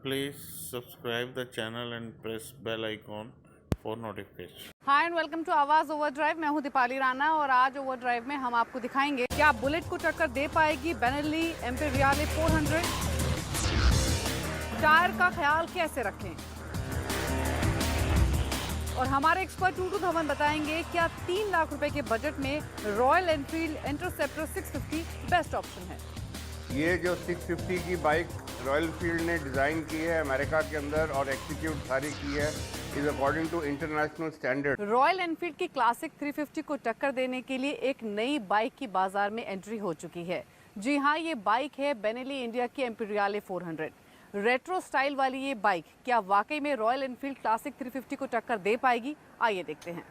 Please subscribe the channel and press bell icon for notification. Hi and welcome to Awaaz overdrive. मैं हूं दीपाली राणा और आज overdrive में हम आपको दिखाएंगे क्या बुलेट को टक्कर दे पाएगी बेनेली इम्पेरियले 400। टायर का ख्याल कैसे रखें और हमारे एक्सपर्ट टूटू धवन बताएंगे क्या 3 लाख रुपए के बजट में royal Enfield interceptor 650 best option है। ये जो 650 की बाइक रॉयल एनफील्ड ने डिज़ाइन की है अमेरिका के अंदर और एक्सिक्यूट सारी की है is according to international standard. Royal enfield की क्लासिक 350 को टक्कर देने के लिए एक नई बाइक की बाजार में एंट्री हो चुकी है। जी हाँ, ये बाइक है बेनेली इंडिया की इम्पेरियले 400। रेट्रो स्टाइल वाली ये बाइक क्या वाकई में रॉयल एनफील्ड क्लासिक 350 को टक्कर दे पाएगी? आइए देखते हैं।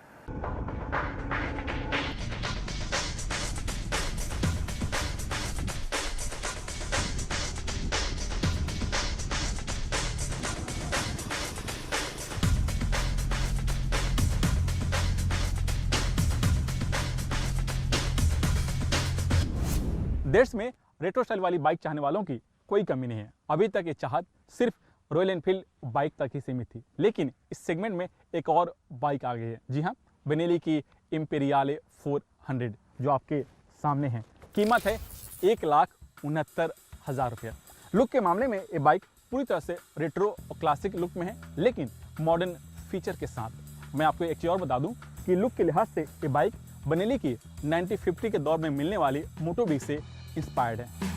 देश में रेट्रो स्टाइल वाली बाइक चाहने वालों की कोई कमी नहीं है। अभी तक ये चाहत सिर्फ रॉयल एनफील्ड बाइक तक ही सीमित थी, लेकिन इस सेगमेंट में एक और बाइक आ गई है। जी हाँ, बेनेली की इम्पेरियले 400 जो आपके सामने है। कीमत है 1,69,000 रुपया। लुक के मामले में ये बाइक पूरी तरह से रेट्रो और क्लासिक लुक में है, लेकिन मॉडर्न फीचर के साथ। मैं आपको एक चीज़ और बता दूं कि लुक के लिहाज से ये बाइक बेनेली की 1950 के दौर में मिलने वाली मोटो बी से इंस्पायर्ड है।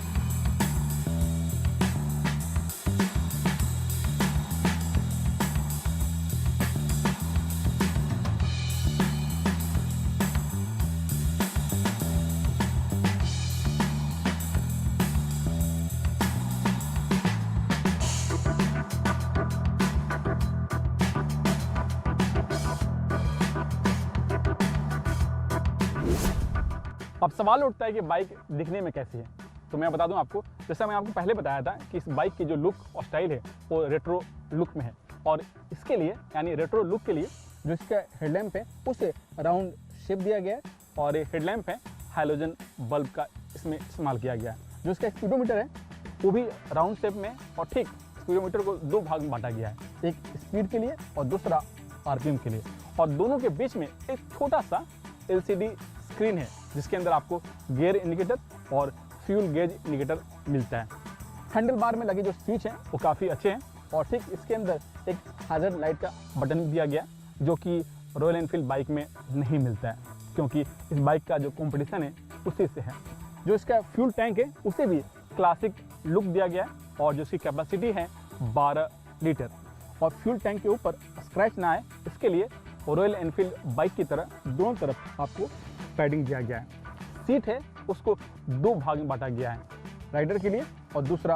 अब सवाल उठता है कि बाइक दिखने में कैसी है। तो मैं बता दूं आपको, जैसा मैं आपको पहले बताया था कि इस बाइक की जो लुक और स्टाइल है वो रेट्रो लुक में है, और इसके लिए यानी रेट्रो लुक के लिए जो इसका हेडलैम्प है उसे राउंड शेप दिया गया है, और ये हेडलैम्प है हैलोजन बल्ब का इसमें इस्तेमाल किया गया है। जो इसका स्पीडोमीटर है वो भी राउंड शेप में, और ठीक स्पीडोमीटर को 2 भाग में बांटा गया है, एक स्पीड के लिए और दूसरा आरपीएम के लिए, और दोनों के बीच में एक छोटा सा LCD स्क्रीन है जिसके अंदर आपको गियर इंडिकेटर और फ्यूल गेज इंडिकेटर मिलता है। हैंडल बार में लगे जो स्विच हैं वो काफ़ी अच्छे हैं, और ठीक इसके अंदर एक हैज़र्ड लाइट का बटन दिया गया जो कि रॉयल एनफील्ड बाइक में नहीं मिलता है, क्योंकि इस बाइक का जो कंपटीशन है उसी से है। जो इसका फ्यूल टैंक है उसे भी क्लासिक लुक दिया गया है, और जो इसकी कैपेसिटी है 12 लीटर, और फ्यूल टैंक के ऊपर स्क्रैच ना आए इसके लिए रॉयल एनफील्ड बाइक की तरह दोनों तरफ आपको पैडिंग दिया गया है। सीट है उसको 2 भाग में बांटा गया है, राइडर के लिए और दूसरा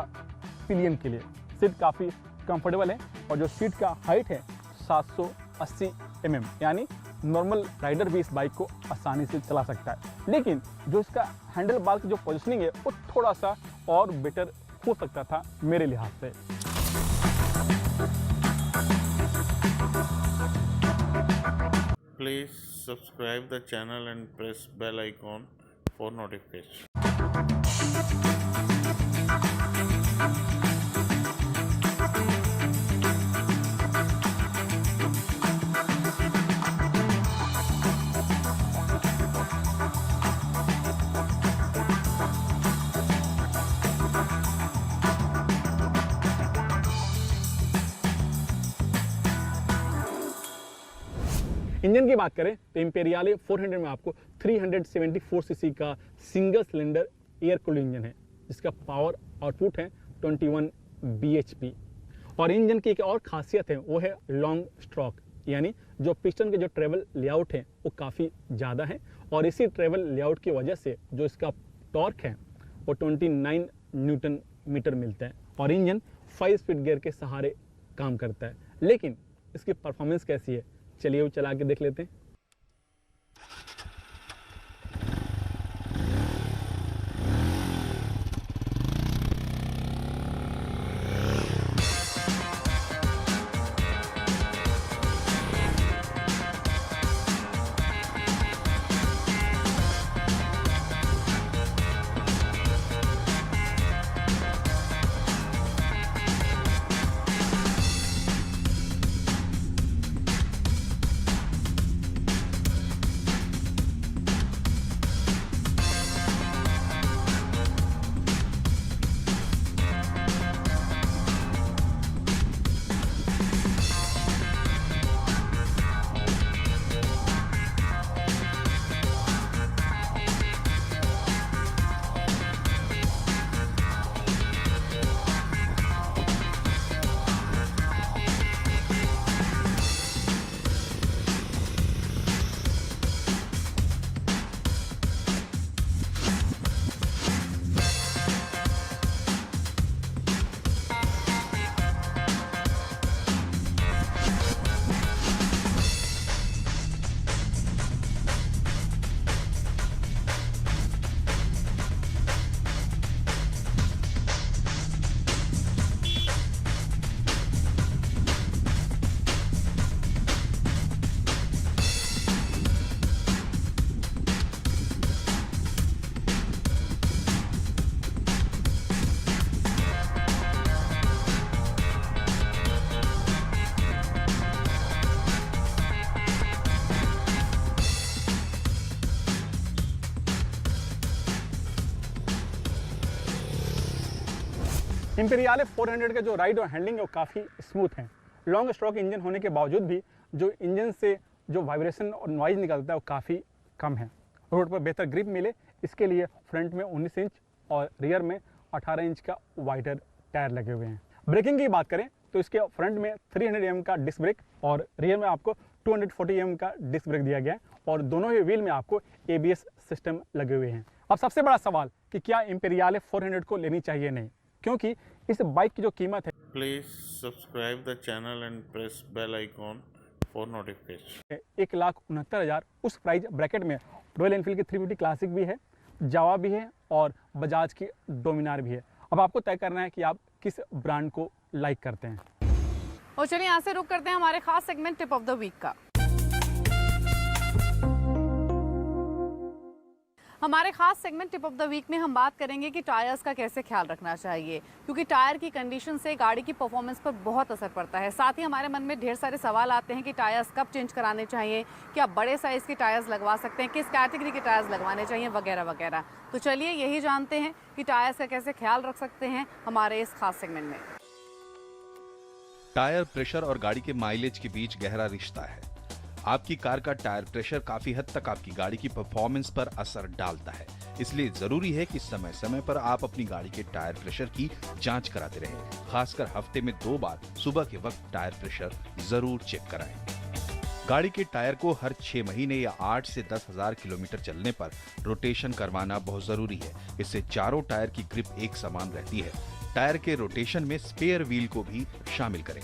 पिलियन के लिए। सीट काफ़ी कंफर्टेबल है, और जो सीट का हाइट है 780 mm, यानी नॉर्मल राइडर भी इस बाइक को आसानी से चला सकता है। लेकिन जो इसका हैंडल बार की जो पोजिशनिंग है वो थोड़ा सा और बेटर हो सकता था मेरे लिहाज से। Please subscribe the channel and press bell icon for notification. Engine की बात करें तो इम्पेरियले 400 में आपको 374 सीसी का single cylinder air cooled engine है, जिसका पावर आउटपुट है 21 bhp। और इंजन की एक और खासियत है वो है लॉन्ग स्ट्रोक, यानी जो पिस्टन के जो ट्रेवल लेआउट है वो काफ़ी ज़्यादा है, और इसी ट्रेवल लेआउट की वजह से जो इसका टॉर्क है वो 29 न्यूटन मीटर मिलता है, और इंजन 5 स्पीड गियर के सहारे काम करता है। लेकिन इसकी परफॉर्मेंस कैसी है, चलिए वो चला के देख लेते हैं। इम्पेरियाले 400 का जो राइड और हैंडलिंग है वो काफ़ी स्मूथ है। लॉन्ग स्ट्रोक इंजन होने के बावजूद भी जो इंजन से जो वाइब्रेशन और नॉइज़ निकलता है वो काफ़ी कम है। रोड पर बेहतर ग्रिप मिले इसके लिए फ्रंट में 19 इंच और रियर में 18 इंच का वाइडर टायर लगे हुए हैं। ब्रेकिंग की बात करें तो इसके फ्रंट में 300 mm का डिस्क ब्रेक और रियर में आपको 240 mm का डिस्क ब्रेक दिया गया है और दोनों ही व्हील में आपको ABS सिस्टम लगे हुए हैं। अब सबसे बड़ा सवाल कि क्या इम्पेरियाले 400 को लेनी चाहिए नहीं, क्योंकि इस बाइक की जो कीमत है Please subscribe the channel and press bell icon for notification. 1,69,000 उस प्राइस ब्रैकेट में रॉयल एनफील्ड की 350 क्लासिक भी है, जावा भी है और बजाज की डोमिनार भी है। अब आपको तय करना है कि आप किस ब्रांड को लाइक करते हैं। और चलिए यहाँ से रुक करते हैं हमारे खास segment tip of the week का। हमारे खास segment tip of the week में हम बात करेंगे कि टायर्स का कैसे ख्याल रखना चाहिए, क्योंकि टायर की कंडीशन से गाड़ी की परफॉर्मेंस पर बहुत असर पड़ता है। साथ ही हमारे मन में ढेर सारे सवाल आते हैं कि टायर्स कब चेंज कराने चाहिए, क्या बड़े साइज़ के टायर्स लगवा सकते हैं, किस कैटेगरी के टायर्स लगवाने चाहिए, वगैरह वगैरह। तो चलिए यही जानते हैं कि टायर्स का कैसे ख्याल रख सकते हैं हमारे इस खास सेगमेंट में। टायर प्रेशर और गाड़ी के माइलेज के बीच गहरा रिश्ता है। आपकी कार का टायर प्रेशर काफी हद तक आपकी गाड़ी की परफॉर्मेंस पर असर डालता है, इसलिए जरूरी है कि समय समय पर आप अपनी गाड़ी के टायर प्रेशर की जांच कराते रहें। खासकर हफ्ते में 2 बार सुबह के वक्त टायर प्रेशर जरूर चेक कराएं। गाड़ी के टायर को हर 6 महीने या 8 से 10,000 किलोमीटर चलने पर रोटेशन करवाना बहुत जरूरी है। इससे चारों टायर की ग्रिप एक समान रहती है। टायर के रोटेशन में स्पेयर व्हील को भी शामिल करें।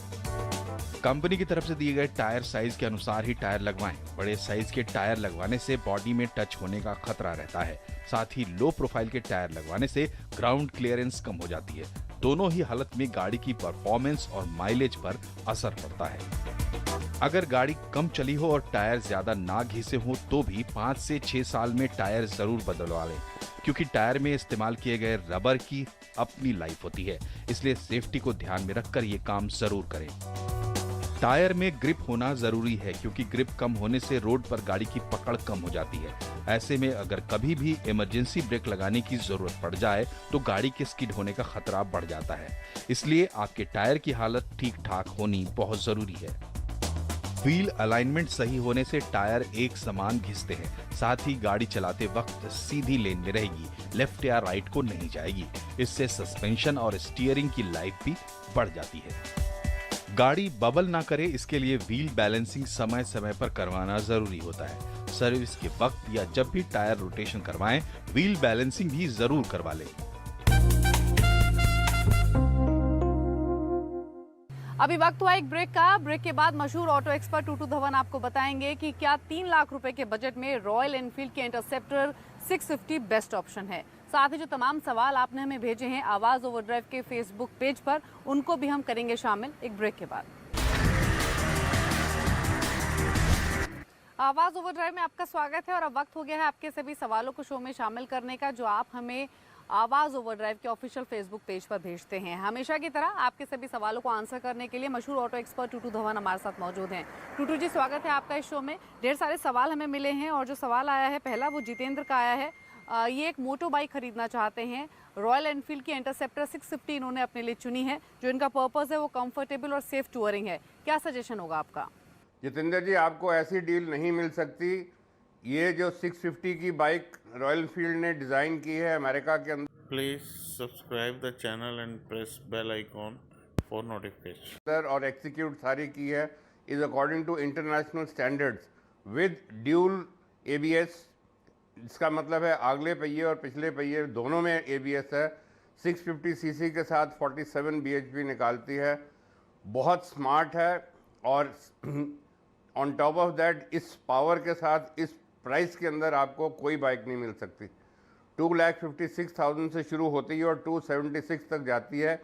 कंपनी की तरफ से दिए गए टायर साइज के अनुसार ही टायर लगवाएं। बड़े साइज के टायर लगवाने से बॉडी में टच होने का खतरा रहता है। साथ ही लो प्रोफाइल के टायर लगवाने से ग्राउंड क्लियरेंस कम हो जाती है। दोनों ही हालत में गाड़ी की परफॉर्मेंस और माइलेज पर असर पड़ता है। अगर गाड़ी कम चली हो और टायर ज्यादा ना घिसे हो तो भी 5 से 6 साल में टायर जरूर बदलवा लें, क्योंकि टायर में इस्तेमाल किए गए रबर की अपनी लाइफ होती है। इसलिए सेफ्टी को ध्यान में रखकर ये काम जरूर करें। टायर में ग्रिप होना जरूरी है, क्योंकि ग्रिप कम होने से रोड पर गाड़ी की पकड़ कम हो जाती है। ऐसे में अगर कभी भी इमरजेंसी ब्रेक लगाने की जरूरत पड़ जाए तो गाड़ी के स्किड होने का खतरा बढ़ जाता है। इसलिए आपके टायर की हालत ठीक ठाक होनी बहुत जरूरी है। व्हील अलाइनमेंट सही होने से टायर एक समान घिसते हैं। साथ ही गाड़ी चलाते वक्त सीधी लेन में रहेगी, लेफ्ट या राइट को नहीं जाएगी। इससे सस्पेंशन और स्टीयरिंग की लाइफ भी बढ़ जाती है। गाड़ी बबल ना करे, इसके लिए व्हील बैलेंसिंग समय समय पर करवाना जरूरी होता है। सर्विस के वक्त या जब भी टायर रोटेशन करवाएं, व्हील बैलेंसिंग भी जरूर करवा लें। अभी वक्त हुआ एक ब्रेक का। ब्रेक के बाद मशहूर ऑटो एक्सपर्ट टूटू धवन आपको बताएंगे कि क्या 3 लाख रुपए के बजट में रॉयल एनफील्ड के इंटरसेप्टर 650 बेस्ट ऑप्शन है। साथ ही जो तमाम सवाल आपने हमें भेजे हैं आवाज ओवरड्राइव के फेसबुक पेज पर, उनको भी हम करेंगे शामिल एक ब्रेक के बाद। आवाज ओवरड्राइव में आपका स्वागत है और अब वक्त हो गया है आपके सभी सवालों को शो में शामिल करने का, जो आप हमें आवाज ओवरड्राइव के ऑफिशियल फेसबुक पेज पर भेजते हैं। हमेशा की तरह आपके सभी सवालों को आंसर करने के लिए मशहूर ऑटो एक्सपर्ट टूटू धवन हमारे साथ मौजूद हैं। टूटू जी, स्वागत है आपका इस शो में। ढेर सारे सवाल हमें मिले हैं और जो सवाल आया है पहला वो जितेंद्र का आया है। ये एक मोटो बाइक खरीदना चाहते हैं। रॉयल एनफील्ड की इंटरसेप्टर 650 इन्होंने अपने लिए चुनी है। जो इनका पर्पस है वो कंफर्टेबल और सेफ टूरिंग है। क्या सजेशन होगा आपका? जितेंद्र जी, आपको ऐसी डील नहीं मिल सकती। ये जो 650 की बाइक रॉयल एनफील्ड ने डिज़ाइन की है अमेरिका के अंदर, Please subscribe the channel and press bell icon for notification. और एक्सिक्यूट सारी की है is according to international standards with dual ABS। इसका मतलब है अगले पहिए और पिछले पहिए दोनों में ABS है। 650 सीसी के साथ 47 bhp निकालती है। बहुत स्मार्ट है और ऑन टॉप ऑफ दैट इस पावर के साथ इस प्राइस के अंदर आपको कोई बाइक नहीं मिल सकती। 2,56,000 से शुरू होती है और 276 तक जाती है,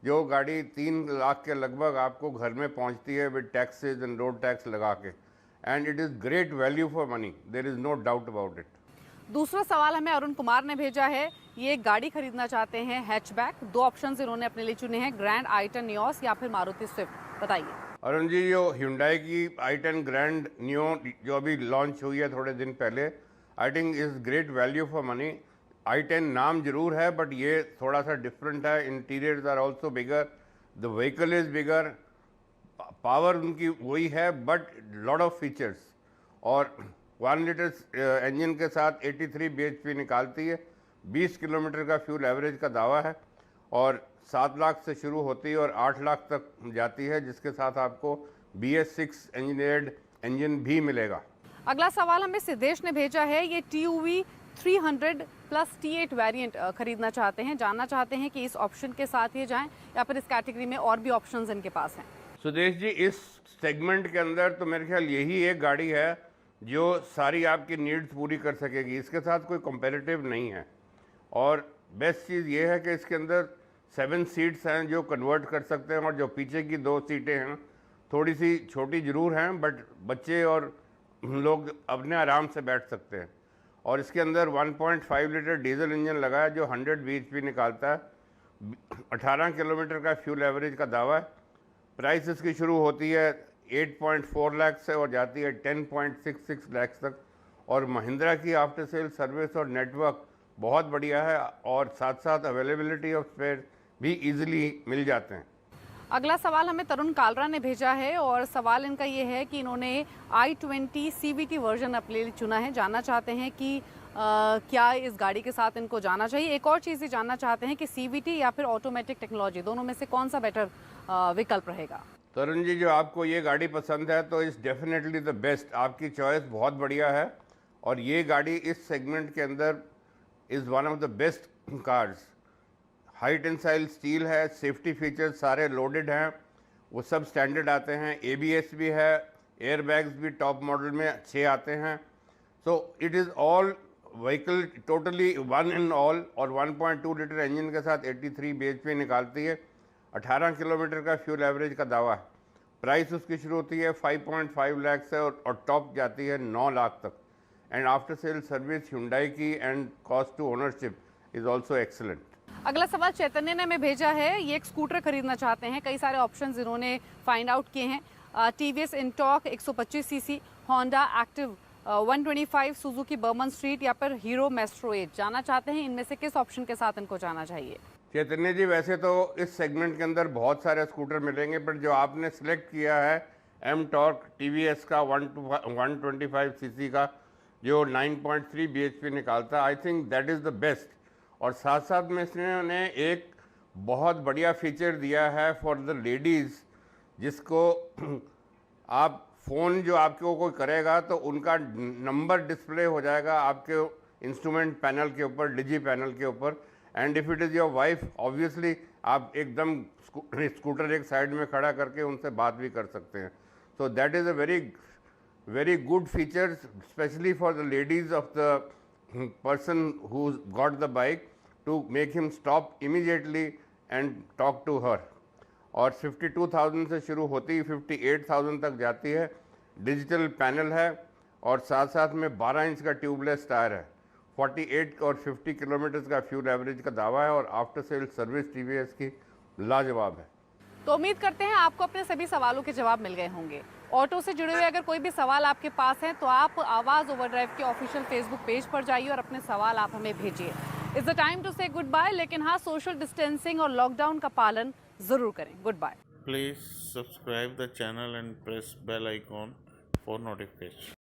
जो गाड़ी 3 लाख के लगभग आपको घर में पहुंचती है with taxes and road tax लगा के। And it is great value for money, there is no doubt about it. दूसरा सवाल हमें अरुण कुमार ने भेजा है। ये एक गाड़ी खरीदना चाहते हैं हैचबैक। 2 ऑप्शन इन्होंने अपने लिए चुने हैं, ग्रैंड i10 नियोस या फिर मारुति स्विफ्ट। बताइए अरुण जी, जो Hyundai की i10 ग्रैंड नियो जो अभी लॉन्च हुई है थोड़े दिन पहले, I think is great value for money. i10 नाम जरूर है, बट ये थोड़ा सा डिफरेंट है. Interiors are also bigger, the vehicle is bigger, power उनकी वही है बट लॉट ऑफ फीचर्स. और 1 लीटर इंजन के साथ 83 bhp निकालती है. 20 किलोमीटर का फ्यूल एवरेज का दावा है और 7 लाख से शुरू होती है और 8 लाख तक जाती है, जिसके साथ आपको BS6 इंजीनियर्ड इंजन भी मिलेगा. अगला सवाल हमें सिद्धेश ने भेजा है. ये TUV 300 प्लस T8 वेरिएंट खरीदना चाहते हैं. जानना चाहते हैं कि इस ऑप्शन के साथ ये जाएं या फिर इस कैटेगरी में और भी ऑप्शंस इनके पास हैं. सुदेश जी, इस सेगमेंट के अंदर तो मेरे ख्याल यही एक गाड़ी है जो सारी आपकी नीड्स पूरी कर सकेगी. इसके साथ कोई कंपैरेटिव नहीं है. और बेस्ट चीज़ ये है कि इसके अंदर 7 सीट्स हैं जो कन्वर्ट कर सकते हैं, और जो पीछे की 2 सीटें हैं थोड़ी सी छोटी ज़रूर हैं, बट बच्चे और लोग अपने आराम से बैठ सकते हैं. और इसके अंदर 1.5 लीटर डीजल इंजन लगा है जो 100 bhp निकालता है. 18 किलोमीटर का फ्यूल एवरेज का दावा है. प्राइस इसकी शुरू होती है 8.4 लाख से और जाती है 10.66 लाख तक. और महिंद्रा की आफ्टर सेल सर्विस और नेटवर्क बहुत बढ़िया है, और साथ साथ अवेलेबिलिटी ऑफ स्पेयर भी इजीली मिल जाते हैं. अगला सवाल हमें तरुण कालरा ने भेजा है और सवाल इनका ये है कि इन्होंने i20 CVT वर्जन अपने लिए चुना है. जानना चाहते हैं कि क्या इस गाड़ी के साथ इनको जाना चाहिए. एक और चीज़ ये जानना चाहते हैं कि CVT या फिर ऑटोमेटिक टेक्नोलॉजी, दोनों में से कौन सा बेटर विकल्प रहेगा. तरुण जी, जो आपको ये गाड़ी पसंद है तो इस डेफिनेटली द बेस्ट. आपकी चॉइस बहुत बढ़िया है और ये गाड़ी इस सेगमेंट के अंदर is one of the best cars. High tensile steel है, सेफ्टी फीचर्स सारे लोडेड हैं, वो सब स्टैंडर्ड आते हैं. ABS भी है, एयर बैग्स भी टॉप मॉडल में अच्छे आते हैं. So it is all vehicle totally one in all. और 1.2 लीटर इंजन के साथ 83 bhp निकालती है. 18 किलोमीटर का फ्यूल एवरेज का दावा है. प्राइस उसकी शुरू होती है 5.5 लाख से और टॉप जाती है 9 लाख तक. And after sale service Hyundai की and cost to ownership is also excellent. अगला सवाल चैतन्य ने हमें भेजा है. ये एक स्कूटर खरीदना चाहते हैं. कई सारे ऑप्शंस इन्होंने फाइंड आउट किए हैं. TVS Ntorq 125 cc, Honda Activa 125, Suzuki Burgman street या फिर हीरो मेस्ट्रो 8. जानना चाहते हैं इनमें से किस ऑप्शन के साथ इनको जाना चाहिए. चैतन्य जी, वैसे तो इस सेगमेंट के अंदर बहुत सारे स्कूटर मिलेंगे, बट जो आपने सेलेक्ट किया है M-Torque TVS का 125 cc का जो 9.3 bhp निकालता है, I think that is the best. और साथ साथ में इसने एक बहुत बढ़िया फीचर दिया है फॉर द लेडीज़, जिसको आप फ़ोन जो आपको कोई करेगा तो उनका नंबर डिस्प्ले हो जाएगा आपके इंस्ट्रूमेंट पैनल के ऊपर, डिजी पैनल के ऊपर. And if it is your wife, obviously आप एकदम स्कूटर एक साइड में खड़ा करके उनसे बात भी कर सकते हैं. So that is a very good feature, specially for the ladies of the person who's got the bike, to make him stop immediately and talk to her. और 52,000 से शुरू होती 58,000 तक जाती है. डिजिटल पैनल है और साथ साथ में 12 इंच का ट्यूबलेस टायर है. 48 और 50 किलोमीटर का फ्यूल एवरेज का दावा है और आफ्टर सेल सर्विस TVS की लाजवाब है. तो उम्मीद करते हैं आपको अपने सभी सवालों के जवाब मिल गए होंगे. ऑटो से जुड़े हुए अगर कोई भी सवाल आपके पास है तो आप आवाज़ ओवरड्राइव के ऑफिशियल फेसबुक पेज पर जाइए और अपने सवाल आप हमें भेजिए. इट्स द टाइम टू से गुड बाय, लेकिन हाँ, सोशल डिस्टेंसिंग और लॉकडाउन का पालन ज़रूर करें. Good bye. Please subscribe the channel and press bell icon for notification.